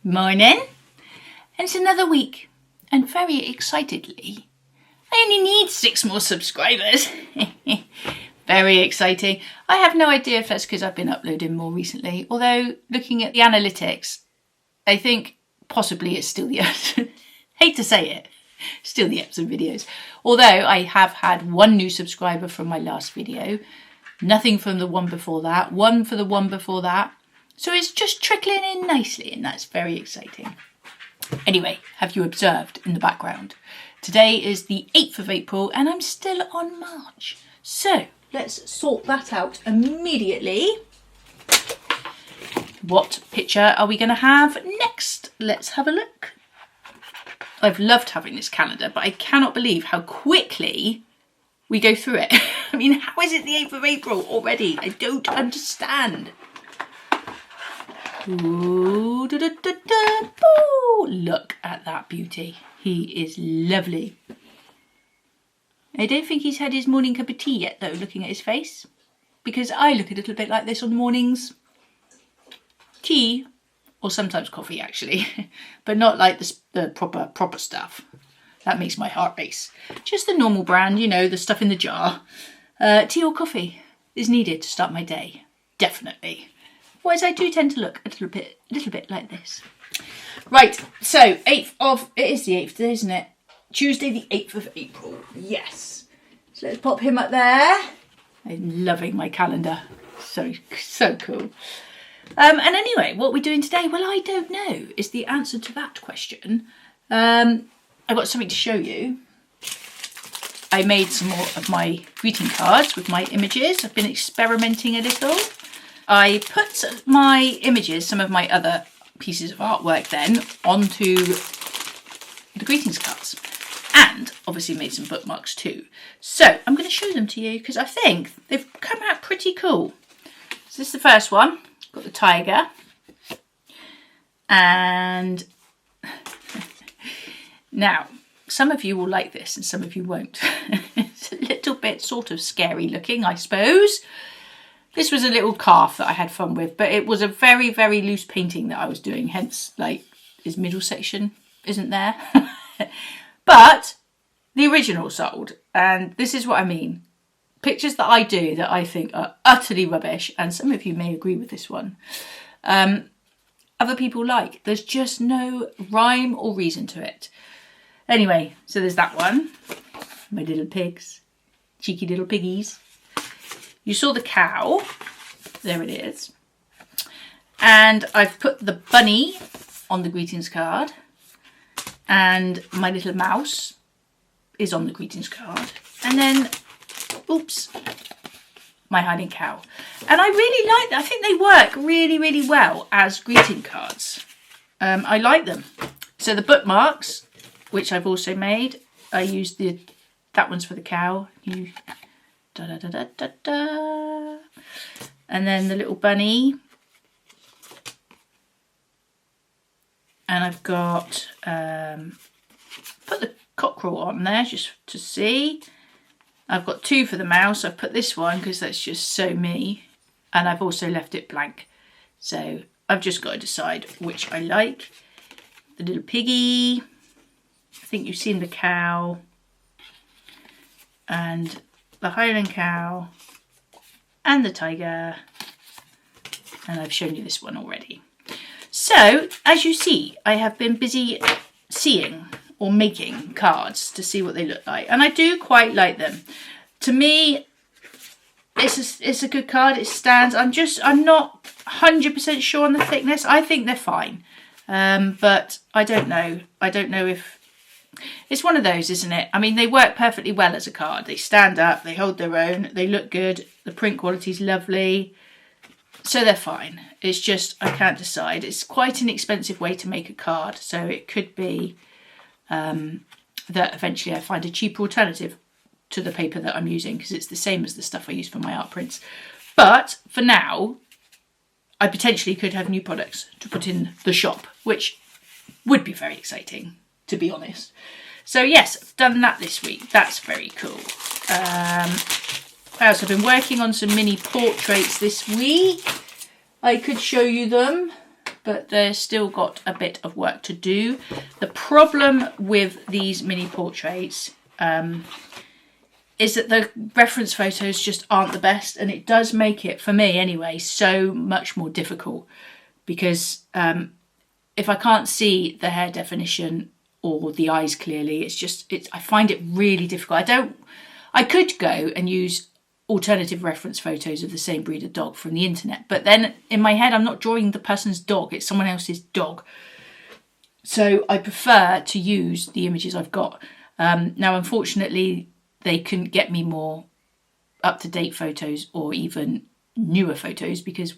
Morning. And it's another week, and very excitedly, I only need 6 more subscribers. Very exciting. I have no idea if that's because I've been uploading more recently, although looking at the analytics, I think possibly it's still the hate to say it, still the episode videos. Although I have had 1 new subscriber from my last video, nothing from the one before that, 1 for the one before that. So it's just trickling in nicely, and that's very exciting. Anyway, have you observed in the background? Today is the 8th of April and I'm still on March. So let's sort that out immediately. What picture are we going to have next? Let's have a look. I've loved having this calendar, but I cannot believe how quickly we go through it. I mean, how is it the 8th of April already? I don't understand. Ooh, da, da, da, da, ooh, look at that beauty. He is lovely. I don't think he's had his morning cup of tea yet though, looking at his face. Because I look a little bit like this on the mornings. Tea, or sometimes coffee actually. But not like the proper stuff. That makes my heart race. Just the normal brand, you know, the stuff in the jar. Tea or coffee is needed to start my day. Definitely. Whereas I do tend to look a little bit like this. Right, so it is the 8th, isn't it? Tuesday the 8th of April, yes. So let's pop him up there. I'm loving my calendar, so cool. And anyway, what we're doing today, well, I don't know, is the answer to that question. I've got something to show you. I made some more of my greeting cards with my images. I've been experimenting a little. I put my images, some of my other pieces of artwork then, onto the greetings cards. And obviously made some bookmarks too. So I'm going to show them to you because I think they've come out pretty cool. So this is the first one. Got the tiger. And now, some of you will like this and some of you won't. It's a little bit sort of scary looking, I suppose. This was a little calf that I had fun with, but it was a very, very loose painting that I was doing, hence, like, his middle section isn't there. But the original sold, and this is what I mean. Pictures that I do that I think are utterly rubbish, and some of you may agree with this one, other people like. There's just no rhyme or reason to it. Anyway, so there's that one. My little pigs. Cheeky little piggies. You saw the cow, there it is, and I've put the bunny on the greetings card, and my little mouse is on the greetings card, and then, oops, my hiding cow. And I really like that. I think they work really, really well as greeting cards. I like them. So the bookmarks, which I've also made, I used that one's for the cow. Da, da, da, da, da, da. And then the little bunny. And I've got put the cockerel on there just to see. I've got 2 for the mouse. I've put this one because that's just so me. And I've also left it blank. So I've just got to decide which I like. The little piggy. I think you've seen the cow. And the Highland cow and the tiger, and I've shown you this one already. So as you see, I have been busy seeing or making cards to see what they look like, and I do quite like them. To me, it's a good card. It stands. I'm not 100% sure on the thickness. I think they're fine, but I don't know. I don't know if it's one of those, isn't it? I mean, they work perfectly well as a card. They stand up, they hold their own, they look good, the print quality's lovely, so they're fine. It's just, I can't decide. It's quite an expensive way to make a card, so it could be that eventually I find a cheaper alternative to the paper that I'm using, because it's the same as the stuff I use for my art prints. But for now, I potentially could have new products to put in the shop, which would be very exciting, to be honest. So yes, I've done that this week. That's very cool. I've been working on some mini portraits this week. I could show you them. but they're still got a bit of work to do. The problem with these mini portraits is that the reference photos just aren't the best, and it does make it, for me anyway, so much more difficult, because if I can't see the hair definition or the eyes clearly, I find it really difficult. I could go and use alternative reference photos of the same breed of dog from the internet, but then in my head I'm not drawing the person's dog, it's someone else's dog. So I prefer to use the images I've got. Now unfortunately they couldn't get me more up-to-date photos or even newer photos, because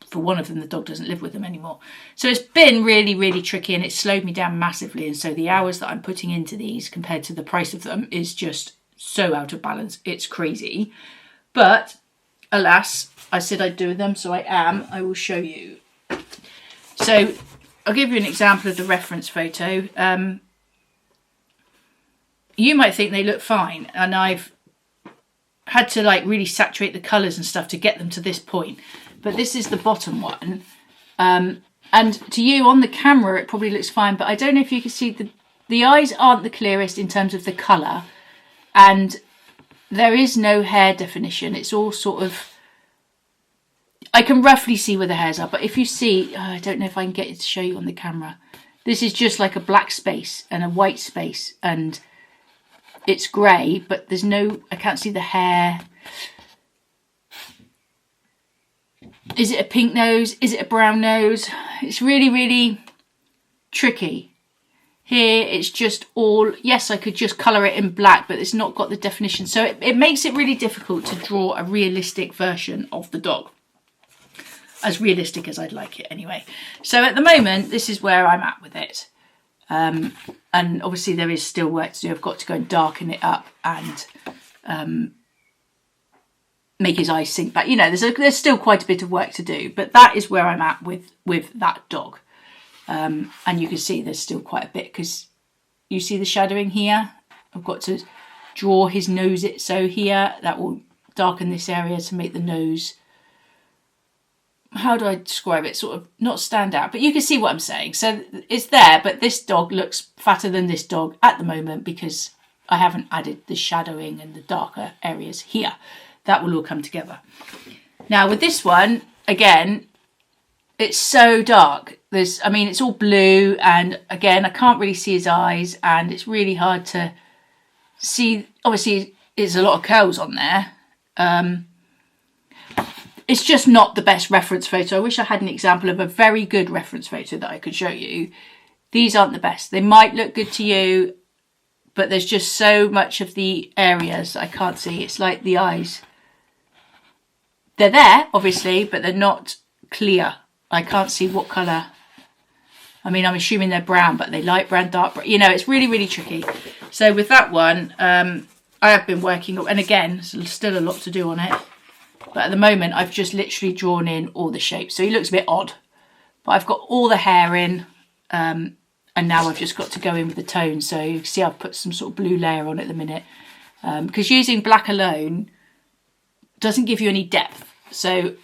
for one of them the dog doesn't live with them anymore. So it's been really, really tricky, and it's slowed me down massively, and so the hours that I'm putting into these compared to the price of them is just so out of balance. It's crazy. But alas, I said I'd do them, so I am. I will show you. So I'll give you an example of the reference photo. You might think they look fine, and I've had to like really saturate the colours and stuff to get them to this point. But this is the bottom one. And to you on the camera, it probably looks fine, but I don't know if you can see the eyes aren't the clearest in terms of the colour, and there is no hair definition. It's all sort of, I can roughly see where the hairs are, but if you see, I don't know if I can get it to show you on the camera. This is just like a black space and a white space, and it's grey, but there's no, I can't see the hair. Is it a pink nose? Is it a brown nose? It's really, really tricky. Here it's just all, yes, I could just colour it in black, but it's not got the definition. So it makes it really difficult to draw a realistic version of the dog. As realistic as I'd like it anyway. So at the moment, this is where I'm at with it. And obviously there is still work to do. I've got to go and darken it up and make his eyes sink back. You know, there's still quite a bit of work to do, but that is where I'm at with that dog. And you can see there's still quite a bit, because you see the shadowing here. I've got to draw his nose. So here, that will darken this area to make the nose, how do I describe it? Sort of not stand out, but you can see what I'm saying. So it's there, but this dog looks fatter than this dog at the moment because I haven't added the shadowing and the darker areas here. That will all come together. Now with this one, again, it's so dark. It's all blue, and again, I can't really see his eyes, and it's really hard to see. Obviously, there's a lot of curls on there. It's just not the best reference photo. I wish I had an example of a very good reference photo that I could show you. These aren't the best. They might look good to you, but there's just so much of the areas I can't see. It's like the eyes. They're there, obviously, but they're not clear. I can't see what colour. I'm assuming they're brown, but they light brown, dark brown. It's really, really tricky. So with that one, I have been working, and again, there's still a lot to do on it. But at the moment, I've just literally drawn in all the shapes. So he looks a bit odd. But I've got all the hair in. And now I've just got to go in with the tone. So you can see I've put some sort of blue layer on at the minute. Because using black alone doesn't give you any depth. So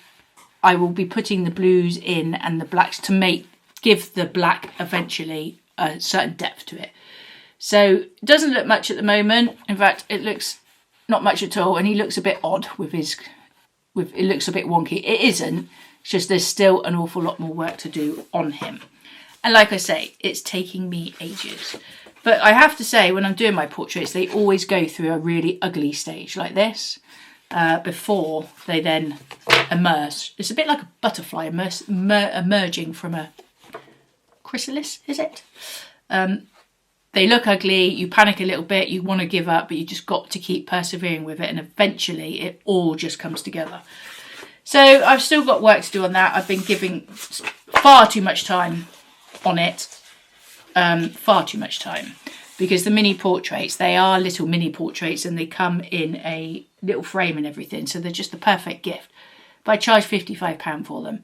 I will be putting the blues in and the blacks to give the black eventually a certain depth to it. So it doesn't look much at the moment. In fact, it looks not much at all. And he looks a bit odd with his... it looks a bit wonky. It isn't. It's just there's still an awful lot more work to do on him. And like I say, it's taking me ages. But I have to say, when I'm doing my portraits, they always go through a really ugly stage like this before they then emerge. It's a bit like a butterfly emerging from a chrysalis, is it? They look ugly, you panic a little bit, you want to give up, but you just got to keep persevering with it, and eventually it all just comes together. So I've still got work to do on that. I've been giving far too much time on it, far too much time, because the mini portraits, they are little mini portraits, and they come in a little frame and everything, so they're just the perfect gift. But I charge £55 for them,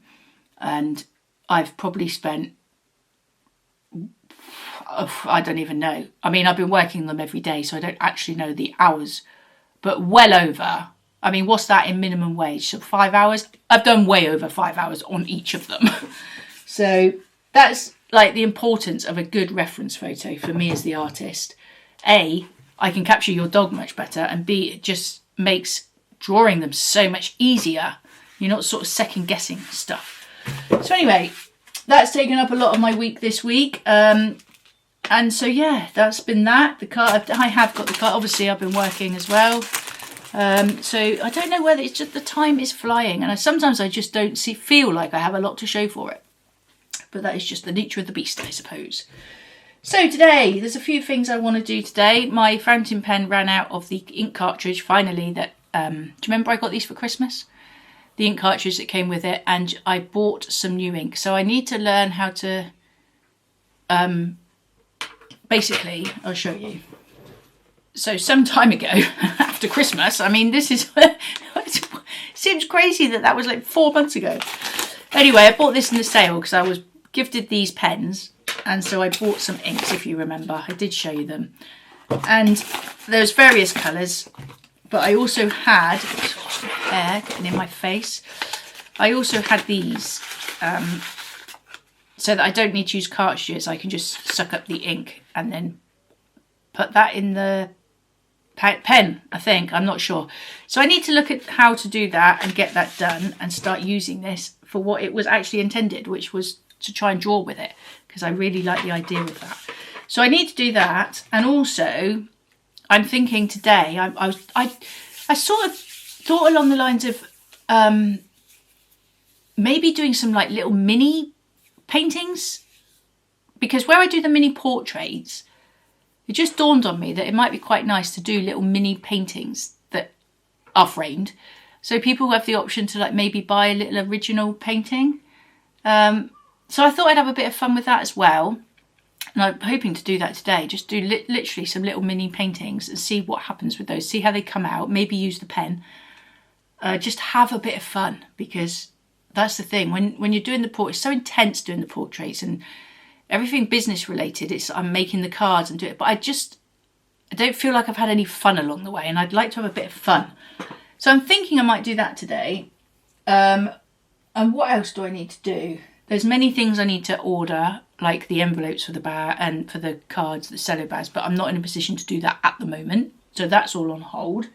and I've probably spent, I don't even know. I've been working on them every day, so I don't actually know the hours, but well over. What's that in minimum wage? So 5 hours? I've done way over 5 hours on each of them. So that's like the importance of a good reference photo for me as the artist. A, I can capture your dog much better, and B, it just makes drawing them so much easier. You're not sort of second guessing stuff. So anyway, that's taken up a lot of my week this week. And so yeah, that's been that. The card, I have got the card. Obviously, I've been working as well. So I don't know whether it's just the time is flying, and sometimes I just don't feel like I have a lot to show for it. But that is just the nature of the beast, I suppose. So today, there's a few things I want to do today. My fountain pen ran out of the ink cartridge finally. That do you remember I got these for Christmas? The ink cartridge that came with it, and I bought some new ink. So I need to learn how to, basically, I'll show you. So some time ago, after Christmas, I mean, this is, it seems crazy that was like 4 months ago. Anyway, I bought this in the sale because I was gifted these pens, and so I bought some inks, if you remember. I did show you them. And there's various colours, but I also had, hair getting in my face, I also had these, so that I don't need to use cartridges. I can just suck up the ink and then put that in the pen, I think. I'm not sure. So I need to look at how to do that and get that done and start using this for what it was actually intended, which was to try and draw with it, because I really like the idea of that. So I need to do that. And also I'm thinking today, I sort of thought along the lines of maybe doing some like little mini paintings, because where I do the mini portraits, it just dawned on me that it might be quite nice to do little mini paintings that are framed, so people have the option to like maybe buy a little original painting. So I thought I'd have a bit of fun with that as well, and I'm hoping to do that today. Just do literally some little mini paintings and see what happens with those, see how they come out, maybe use the pen, just have a bit of fun, because that's the thing, when you're doing the portraits, it's so intense doing the portraits and everything business related. I'm making the cards and do it, but I don't feel like I've had any fun along the way, and I'd like to have a bit of fun. So I'm thinking I might do that today. And what else do I need to do? There's many things I need to order, like the envelopes for the bag and for the cards, the cello bags, but I'm not in a position to do that at the moment. So that's all on hold.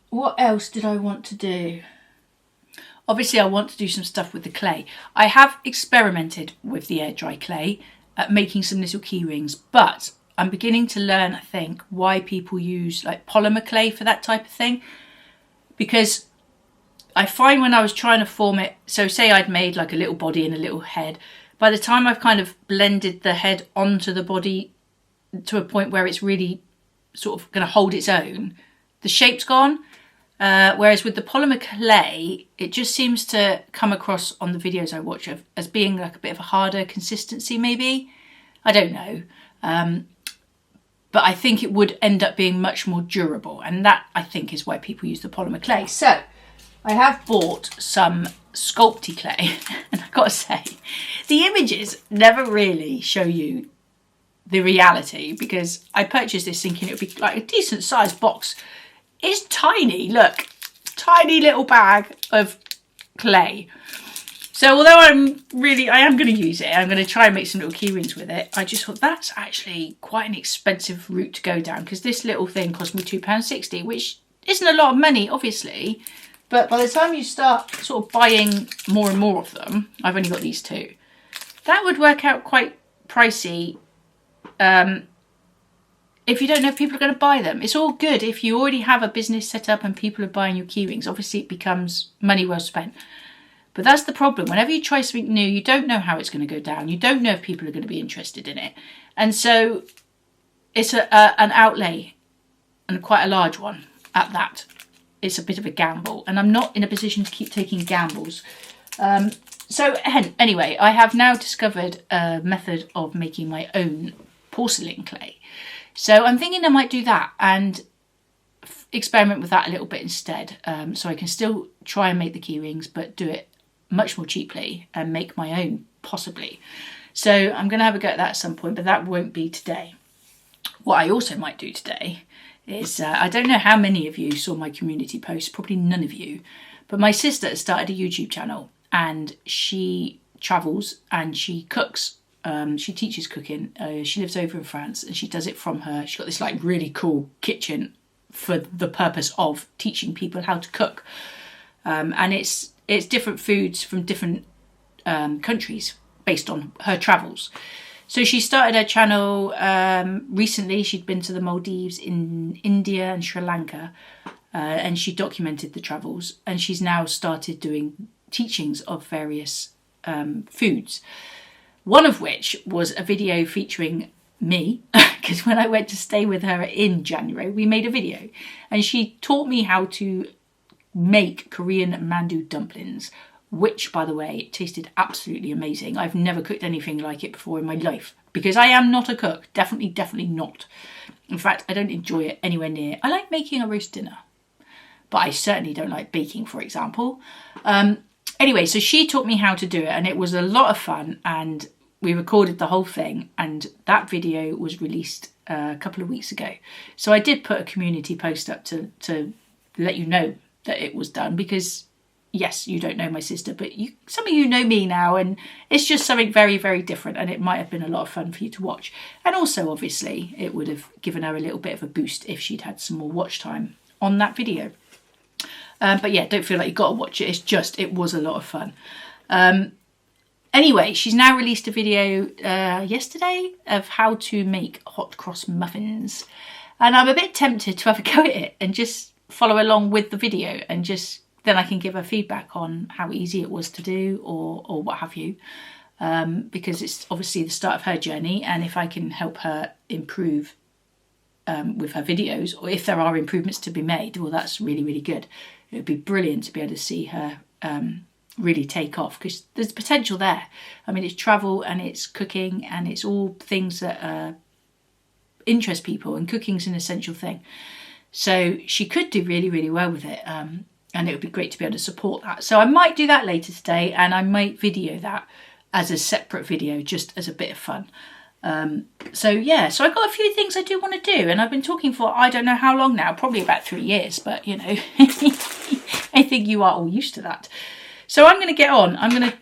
What else did I want to do? Obviously, I want to do some stuff with the clay. I have experimented with the air dry clay at making some little key rings, but I'm beginning to learn, I think, why people use like polymer clay for that type of thing. Because I find when I was trying to form it, so say I'd made like a little body and a little head, by the time I've kind of blended the head onto the body to a point where it's really sort of going to hold its own, the shape's gone. Whereas with the polymer clay, it just seems to come across on the videos I watch as being like a bit of a harder consistency, maybe. I don't know. But I think it would end up being much more durable. And that, I think, is why people use the polymer clay. So I have bought some Sculpey clay. And I've got to say, the images never really show you the reality, because I purchased this thinking it would be like a decent sized box. It's tiny, look, tiny little bag of clay. So although I am going to use it, I'm going to try and make some little key rings with it, I just thought that's actually quite an expensive route to go down, because this little thing cost me £2.60, which isn't a lot of money, obviously. But by the time you start sort of buying more and more of them, I've only got these two, that would work out quite pricey. If you don't know if people are going to buy them. It's all good if you already have a business set up and people are buying your key rings. Obviously it becomes money well spent. But that's the problem. Whenever you try something new, you don't know how it's going to go down. You don't know if people are going to be interested in it. And so it's an outlay, and quite a large one at that. It's a bit of a gamble, and I'm not in a position to keep taking gambles. So anyway, I have now discovered a method of making my own porcelain clay. So I'm thinking I might do that and experiment with that a little bit instead. So I can still try and make the key rings, but do it much more cheaply and make my own, possibly. So I'm going to have a go at that at some point, but that won't be today. What I also might do today is, I don't know how many of you saw my community post, probably none of you, but my sister has started a YouTube channel, and she travels and she cooks. She teaches cooking. She lives over in France and she does it from her. She's got this like really cool kitchen for the purpose of teaching people how to cook. And it's different foods from different countries based on her travels. So she started her channel recently. She'd been to the Maldives, in India and Sri Lanka, and she documented the travels. And she's now started doing teachings of various foods. One of which was a video featuring me, because when I went to stay with her in January, we made a video. And she taught me how to make Korean mandu dumplings, which, by the way, tasted absolutely amazing. I've never cooked anything like it before in my life, because I am not a cook. Definitely not. In fact, I don't enjoy it anywhere near. I like making a roast dinner, but I certainly don't like baking, for example. Anyway, so she taught me how to do it, and it was a lot of fun, and we recorded the whole thing, and that video was released a couple of weeks ago. So I did put a community post up to let you know that it was done, because yes, you don't know my sister, but some of you know me now, and it's just something very, very different, and it might have been a lot of fun for you to watch. And also, obviously, it would have given her a little bit of a boost if she'd had some more watch time on that video. But yeah, don't feel like you've got to watch it. It was a lot of fun. Anyway, she's now released a video yesterday of how to make hot cross muffins. And I'm a bit tempted to have a go at it and just follow along with the video, and just then I can give her feedback on how easy it was to do or what have you. Because it's obviously the start of her journey, and if I can help her improve with her videos, or if there are improvements to be made, well, that's really, really good. It would be brilliant to be able to see her really take off, because there's potential there. I mean, it's travel and it's cooking and it's all things that interest people, and cooking's an essential thing. So she could do really, really well with it, and it would be great to be able to support that. So I might do that later today, and I might video that as a separate video, just as a bit of fun. So I've got a few things I do want to do, and I've been talking for I don't know how long now, probably about 3 years, but you know, I think you are all used to that. So I'm going to get on. I'm going to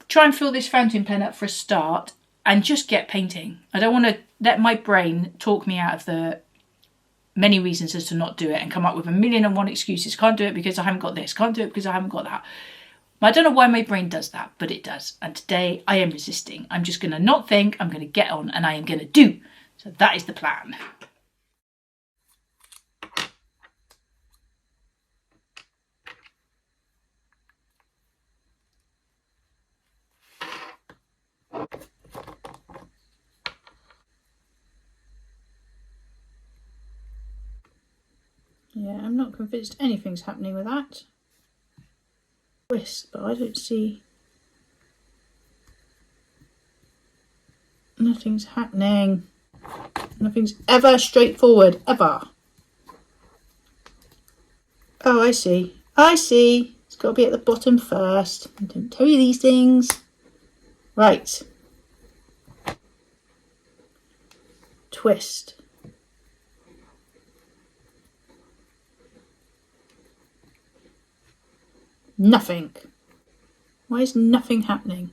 try and fill this fountain pen up for a start and just get painting. I don't want to let my brain talk me out of the many reasons as to not do it and come up with 1,000,001 excuses. Can't do it because I haven't got this. Can't do it because I haven't got that. I don't know why my brain does that, but it does. And today I am resisting. I'm just going to not think. I'm going to get on, and I am going to do. So that is the plan. Yeah, I'm not convinced anything's happening with that. Twist, but I don't see. Nothing's happening. Nothing's ever straightforward, ever. Oh, I see. It's got to be at the bottom first. I don't tell you these things. Right. Twist. Nothing. Why is nothing happening?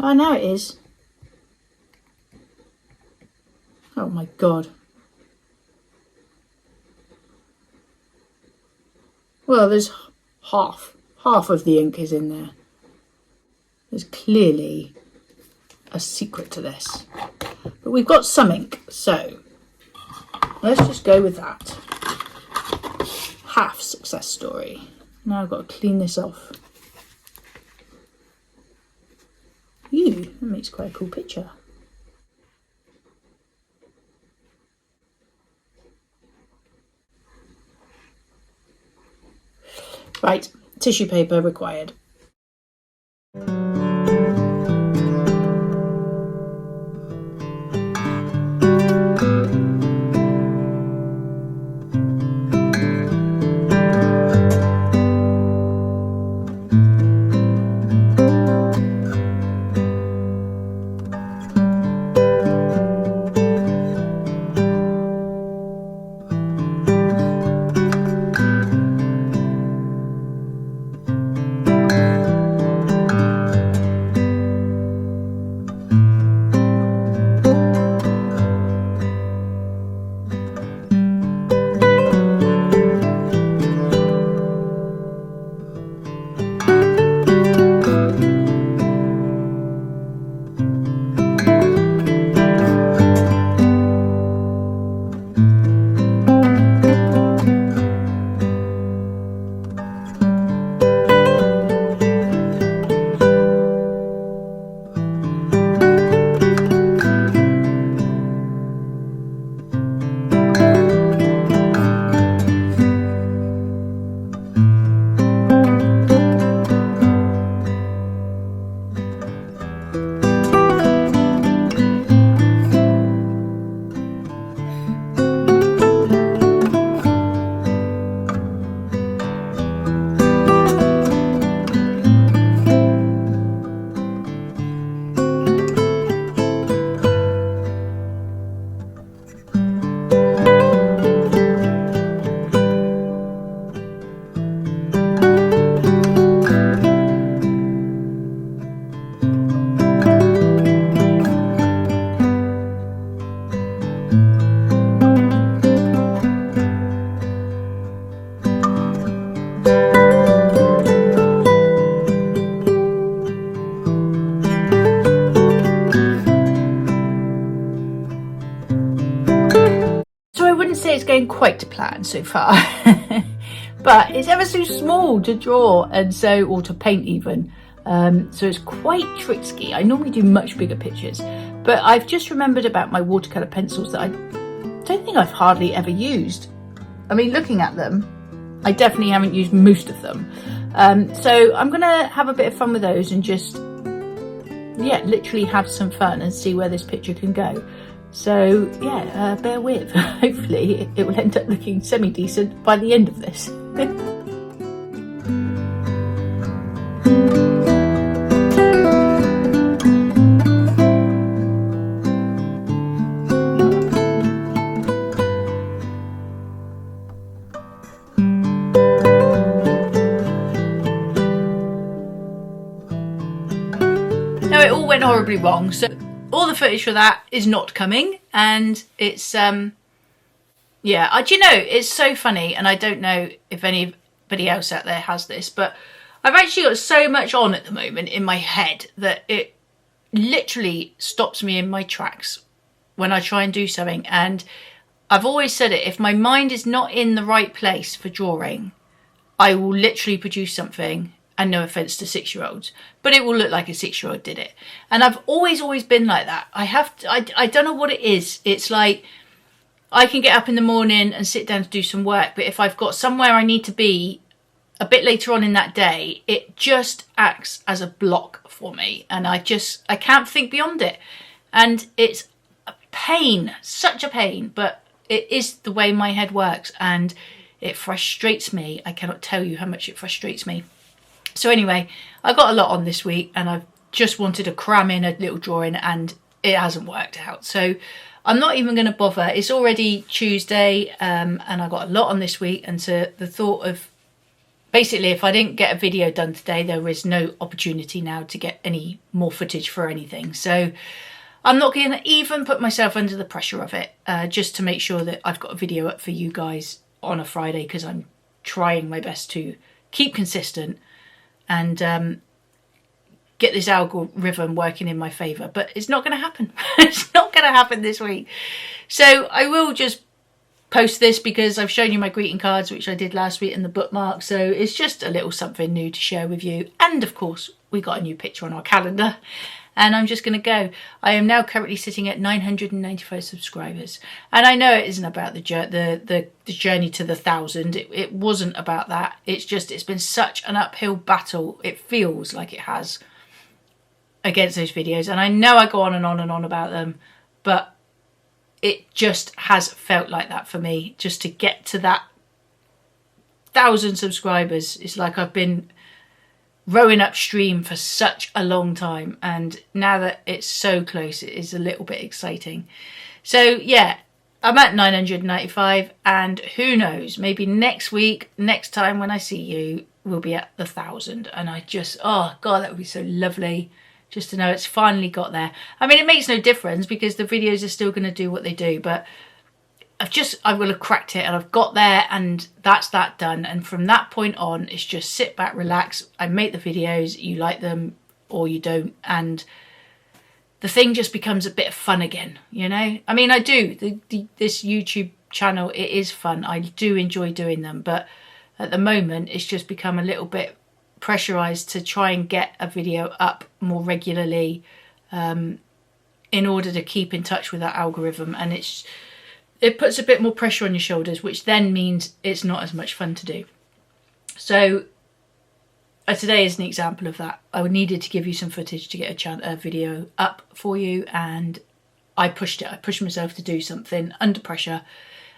Oh, now it is. Oh my God. Well, there's half of the ink is in there. There's clearly a secret to this. But we've got some ink, so let's just go with that. Half success story. Now I've got to clean this off. Ooh, that makes quite a cool picture. Right, tissue paper required. say it's going quite to plan so far, but it's ever so small to draw and so, or to paint even. So it's quite tricky. I normally do much bigger pictures, but I've just remembered about my watercolour pencils that I don't think I've hardly ever used. I mean, looking at them, I definitely haven't used most of them. So I'm gonna have a bit of fun with those and just, yeah, literally have some fun and see where this picture can go. So yeah, bear with. Hopefully it will end up looking semi-decent by the end of this. Now it all went horribly wrong, so all the footage for that is not coming, and it's yeah, do you know, it's so funny, and I don't know if anybody else out there has this, but I've actually got so much on at the moment in my head that it literally stops me in my tracks when I try and do something. And I've always said it, if my mind is not in the right place for drawing, I will literally produce something, and no offence to 6-year-olds, but it will look like a 6-year-old did it. And I've always been like that. I don't know what it is. It's like I can get up in the morning and sit down to do some work, but if I've got somewhere I need to be a bit later on in that day, it just acts as a block for me, and I can't think beyond it. And it's a pain, such a pain, but it is the way my head works, and it frustrates me. I cannot tell you how much it frustrates me. So anyway, I got a lot on this week, and I've just wanted to cram in a little drawing, and it hasn't worked out. So I'm not even going to bother. It's already Tuesday, and I got a lot on this week, and so the thought of, basically, if I didn't get a video done today, there is no opportunity now to get any more footage for anything. So I'm not going to even put myself under the pressure of it, just to make sure that I've got a video up for you guys on a Friday, because I'm trying my best to keep consistent and get this algorithm working in my favour. But it's not going to happen. It's not going to happen this week. So I will just post this because I've shown you my greeting cards, which I did last week, and the bookmark. So it's just a little something new to share with you. And of course, we got a new picture on our calendar. And I'm just going to go. I am now currently sitting at 995 subscribers. And I know it isn't about the journey to the 1,000. It wasn't about that. It's just, it's been such an uphill battle. It feels like it has against those videos. And I know I go on and on and on about them, but it just has felt like that for me. Just to get to that 1,000 subscribers, it's like I've been rowing upstream for such a long time, and now that it's so close, it is a little bit exciting. So yeah, I'm at 995, and who knows, maybe next week, next time when I see you, we'll be at the 1,000. And I just, oh god, that would be so lovely just to know it's finally got there. I mean, it makes no difference because the videos are still going to do what they do, but I will have cracked it, and I've got there, and that's that done. And from that point on, it's just sit back, relax. I make the videos, you like them or you don't, and the thing just becomes a bit of fun again, you know? I mean, I do. This YouTube channel, it is fun. I do enjoy doing them, but at the moment, it's just become a little bit pressurized to try and get a video up more regularly in order to keep in touch with that algorithm, and it puts a bit more pressure on your shoulders, which then means it's not as much fun to do. So today is an example of that. I needed to give you some footage to get a video up for you, and I pushed it. I pushed myself to do something under pressure.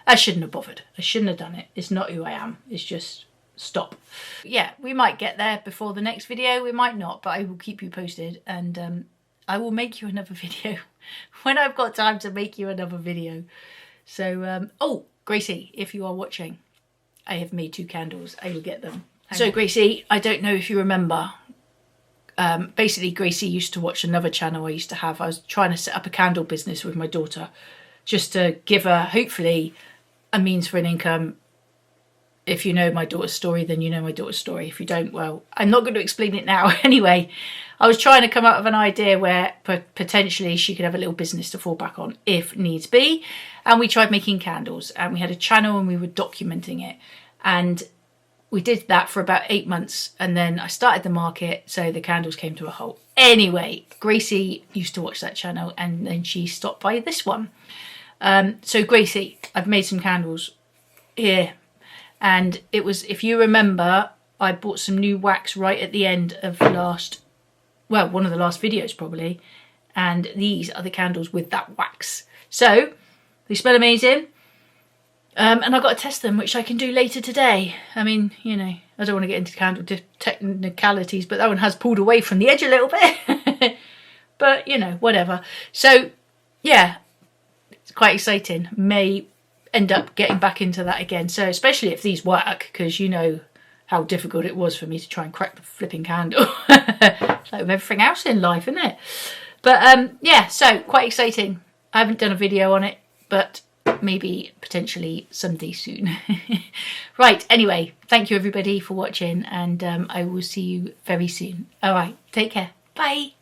I shouldn't have bothered. I shouldn't have done it. It's not who I am. It's just stop. Yeah, we might get there before the next video. We might not, but I will keep you posted, and I will make you another video when I've got time to make you another video. So, oh, Gracie, if you are watching, I have made 2 candles. I will get them. So, Gracie, I don't know if you remember. Basically, Gracie used to watch another channel I used to have. I was trying to set up a candle business with my daughter just to give her, hopefully, a means for an income if you know my daughter's story, then you know my daughter's story. If you don't, well, I'm not going to explain it now. Anyway, I was trying to come up with an idea where potentially she could have a little business to fall back on if needs be. And we tried making candles, and we had a channel and we were documenting it. And we did that for about 8 months, and then I started the market, so the candles came to a halt. Anyway, Gracie used to watch that channel, and then she stopped by this one. So Gracie, I've made some candles here, and it was, if you remember, I bought some new wax right at the end of one of the last videos probably, and these are the candles with that wax. So they smell amazing. And I've got to test them, which I can do later today. I mean, you know, I don't want to get into candle technicalities, but that one has pulled away from the edge a little bit. But, you know, whatever. So, yeah, it's quite exciting. May end up getting back into that again. So, especially if these work, because you know how difficult it was for me to try and crack the flipping candle. It's like with everything else in life, isn't it? But, yeah, so quite exciting. I haven't done a video on it, but maybe potentially someday soon. Right, anyway, thank you everybody for watching, and I will see you very soon. All right, take care. Bye.